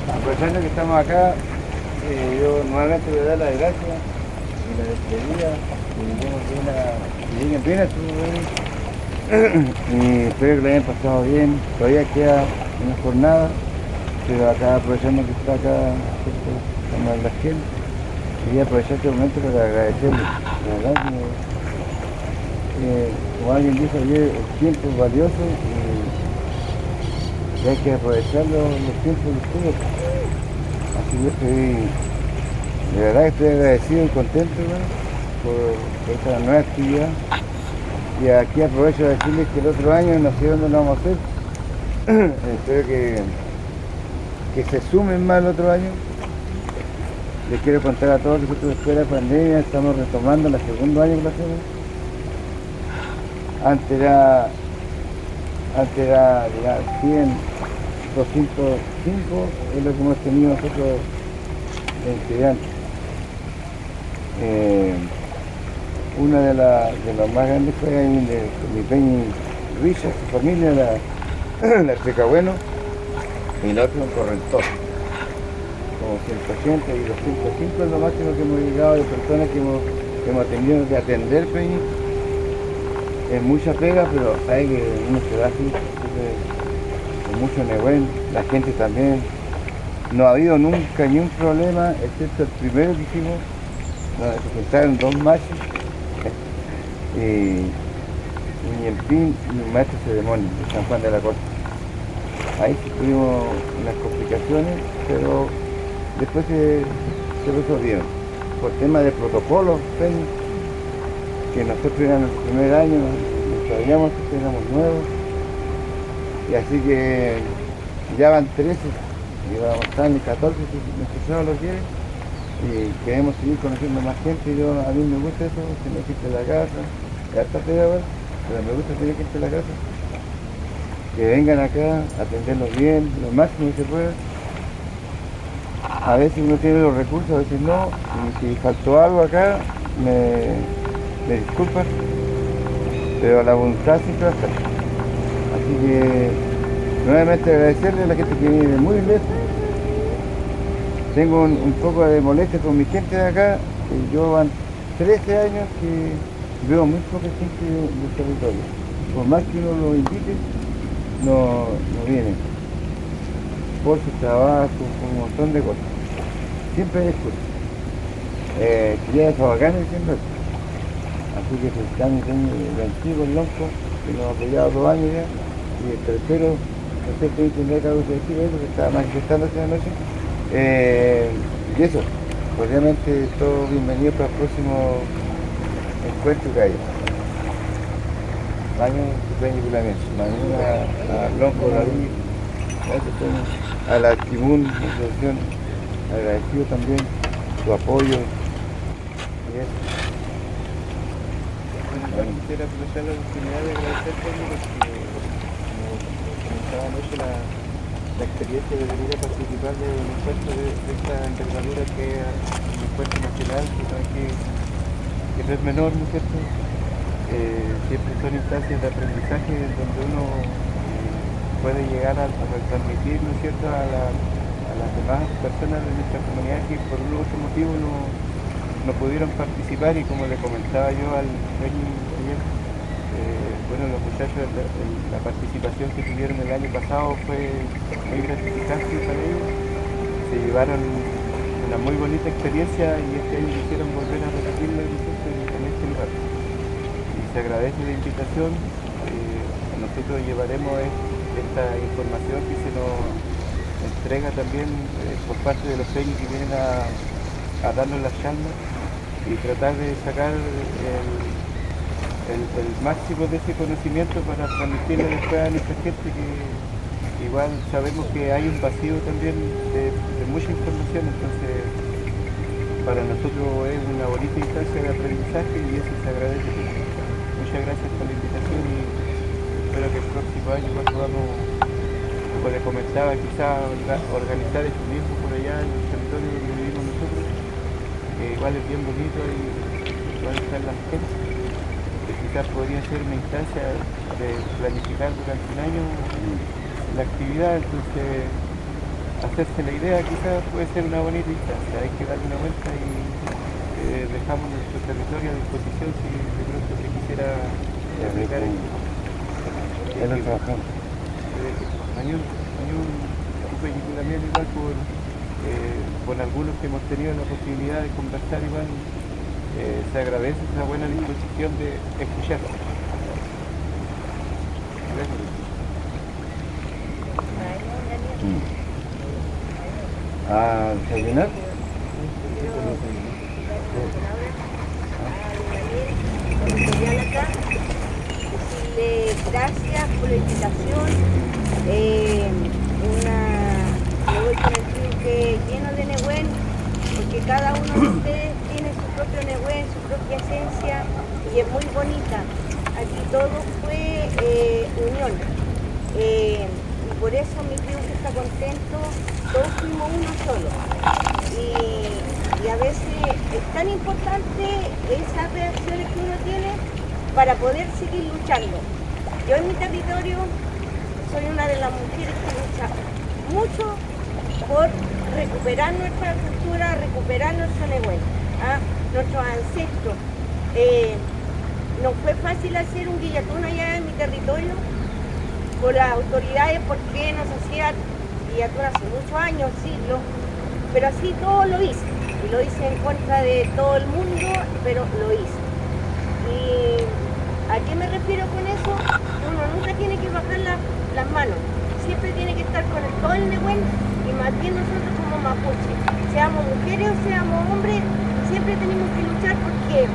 Aprovechando que estamos acá, yo nuevamente le doy las gracias y la despedida, que lleguen bien a su y espero que lo hayan pasado bien. Todavía queda una jornada, pero acá aprovechando que está acá, estamos en la gente, quería aprovechar este momento para agradecerle, la verdad que, como alguien dijo ayer, el tiempo es valioso y hay que aprovechar los tiempos de ustedes. Así que de verdad que estoy agradecido y contento, ¿no?, por esta nueva actividad. Y aquí aprovecho de decirles que el otro año no sé dónde lo vamos a hacer. Espero que se sumen más el otro año. Les quiero contar a todos que nosotros después de la pandemia estamos retomando el segundo año que lo hacemos. Antes era 100, 205 es lo que hemos tenido nosotros de estudiantes. Una de las más grandes fue de mi Peñi Richard, su familia, la Trecabueno, y la otra en Correntosa. Como 180 y 205 es lo máximo que hemos llegado de personas que hemos tenido que atender, Peñi. Es mucha pega, pero hay que uno se da así, con mucho negocio, la gente también. No ha habido nunca ni un problema, excepto el primero que hicimos, donde se juntaron dos machos y Ñempín y un maestro de ceremonia de San Juan de la Costa. Ahí sí tuvimos unas complicaciones, pero después se resolvieron. Por tema de protocolo, que nosotros éramos el primer año, sabíamos que éramos nuevos, y así que ya van 13, y vamos a estar en 14 si nuestro sábado lo quiere, y queremos seguir conociendo más gente. A mí me gusta eso, tener gente en la casa, ya está pegado, pero me gusta tener gente en la casa, que vengan acá, atenderlos bien, lo máximo que se pueda. A veces uno tiene los recursos, a veces no, y si faltó algo acá, me disculpan, pero la voluntad siempre va a estar. Así que nuevamente agradecerle a la gente que viene muy lejos. Tengo un poco de molestia con mi gente de acá, que yo van 13 años que veo muy poca gente del territorio. Por más que uno lo invite, no vienen. Por su trabajo, por un montón de cosas. Siempre hay excusas. Quería bacanes siempre. Así que felicitamos el antiguo, el Lonco, que nos ha apoyado 2 años ya, y el tercero, no sé qué tendrá que algo que decir eso, que estaba manifestándose anoche. Y eso, obviamente todo bienvenido para el próximo encuentro que haya. Mañana a Lonco, David, a la Timun, asociación, agradecido también su apoyo. Y eso. Quisiera aprovechar la oportunidad de agradecerte, porque como comentaba anoche, la experiencia de venir a participar de un encuentro de esta envergadura, que es un encuentro nacional, que no es menor, ¿no es cierto? Siempre son instancias de aprendizaje donde uno puede llegar a transmitir, ¿no es cierto?, a las demás personas de nuestra comunidad que por un u otro motivo no pudieron participar. Y como le comentaba yo al Peñi ayer, bueno, los muchachos, la participación que tuvieron el año pasado fue muy gratificante para ellos. Se llevaron una muy bonita experiencia y este año quisieron volver a repetirlo en este lugar. Y se agradece la invitación. Nosotros llevaremos esta información que se nos entrega también por parte de los Peñis que vienen a darnos las charlas, y tratar de sacar el máximo de ese conocimiento para transmitirle después a nuestra gente, que igual sabemos que hay un vacío también de mucha información. Entonces para nosotros es una bonita instancia de aprendizaje y eso se agradece. Muchas gracias por la invitación y espero que el próximo año igual podamos, como les comentaba, quizás organizar esto mismo por allá en el territorio donde vivimos nosotros, que igual es bien bonito y igual están las gente, que quizás podría ser una instancia de planificar durante un año la actividad. Entonces hacerse la idea quizás puede ser una bonita instancia. Hay que darle una vuelta y dejamos nuestro territorio a disposición si de pronto se quisiera aplicar esto. Mañana también igual con algunos que hemos tenido la posibilidad de conversar, igual se agradece esa buena disposición de escuchar. Gracias. ¿A desayunar? Decirle gracias por la invitación. Me voy con el trinque lleno de Nehuen, porque cada uno de ustedes tiene su propio Nehuen, su propia esencia, y es muy bonita. Aquí todo fue unión. Y por eso mi tío está contento, todos fuimos uno solo. Y a veces es tan importante esas reacciones que uno tiene para poder seguir luchando. Yo en mi territorio soy una de las mujeres que lucha mucho por recuperar nuestra cultura, recuperar nuestro Nehuen, nuestros ancestros. No fue fácil hacer un guillatún allá en mi territorio por las autoridades, porque nos hacían guillatún hace muchos años, siglos, pero así todo lo hice, y lo hice en contra de todo el mundo, pero lo hice. ¿Y a qué me refiero con eso? Uno nunca tiene que bajar las manos, siempre tiene que estar con todo el Nehuen, y más bien nosotros como mapuche, seamos mujeres o seamos hombres, siempre tenemos que luchar porque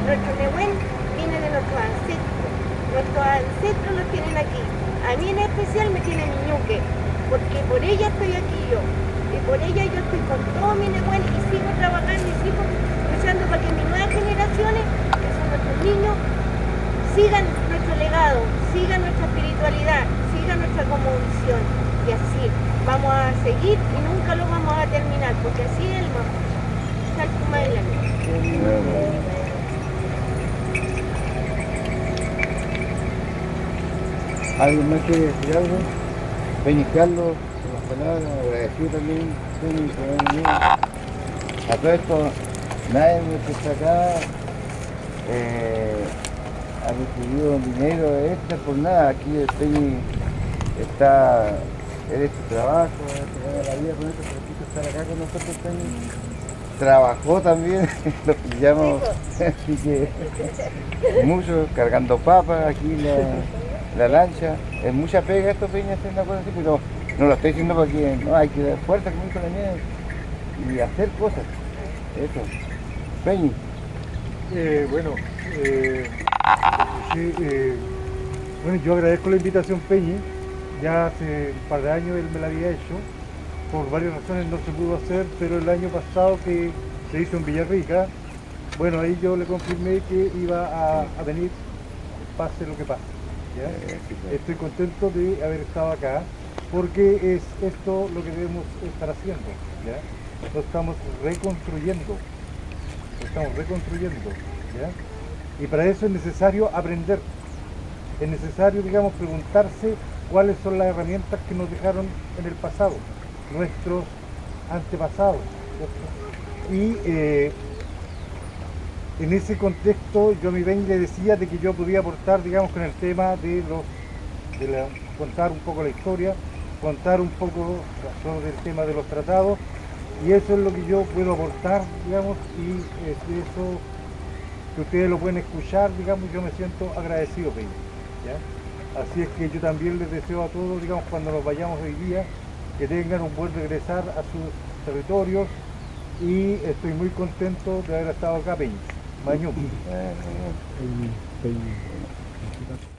nuestro Nehuen viene de nuestros ancestros los tienen aquí. A mí en especial me tiene mi ñuque, porque por ella estoy aquí yo, y por ella yo estoy con todo mi Nehuen y sigo trabajando y sigo luchando para que mis nuevas generaciones, que son nuestros niños, sigan nuestro legado, sigan nuestra espiritualidad, sigan nuestra cosmovisión, y así vamos a seguir y nunca lo vamos a terminar, porque así es el Mapuche. Salpuma de la noche. ¿Alguien más quiere decir algo? Peñi Carlos, con las palabras, agradecido también, Peñi, por haber venido. A todo esto, nadie de los que está acá ha recibido dinero extra por nada. Aquí el Peñi está, es su trabajo, se gana la vida con esto, pero quiso estar acá con nosotros, Peñi. Trabajó también, lo pillamos, así que mucho, cargando papas aquí la lancha. Es mucha pega esto, Peña, hacer una cosa así, pero no lo estoy diciendo porque no hay que dar fuerza, como dijo la nieve, y hacer cosas. Eso. Peñi. Bueno, yo agradezco la invitación, Peñi. Ya hace un par de años él me la había hecho. Por varias razones no se pudo hacer, pero el año pasado que se hizo en Villarrica, bueno, ahí yo le confirmé que iba a venir, pase lo que pase. ¿Ya? Estoy contento de haber estado acá, porque es esto lo que debemos estar haciendo. ¿Ya? Lo estamos reconstruyendo. ¿Ya? Y para eso es necesario aprender. Es necesario, digamos, preguntarse cuáles son las herramientas que nos dejaron en el pasado nuestros antepasados, ¿cierto? Y en ese contexto yo a mi Ben le decía de que yo podía aportar, digamos, con el tema de contar un poco la historia, contar un poco sobre el tema de los tratados, y eso es lo que yo puedo aportar, digamos, y eso que ustedes lo pueden escuchar, digamos, yo me siento agradecido, Ben, ¿ya? Así es que yo también les deseo a todos, digamos, cuando nos vayamos hoy día, que tengan un buen regresar a sus territorios, y estoy muy contento de haber estado acá, Peña. Mañú. estoy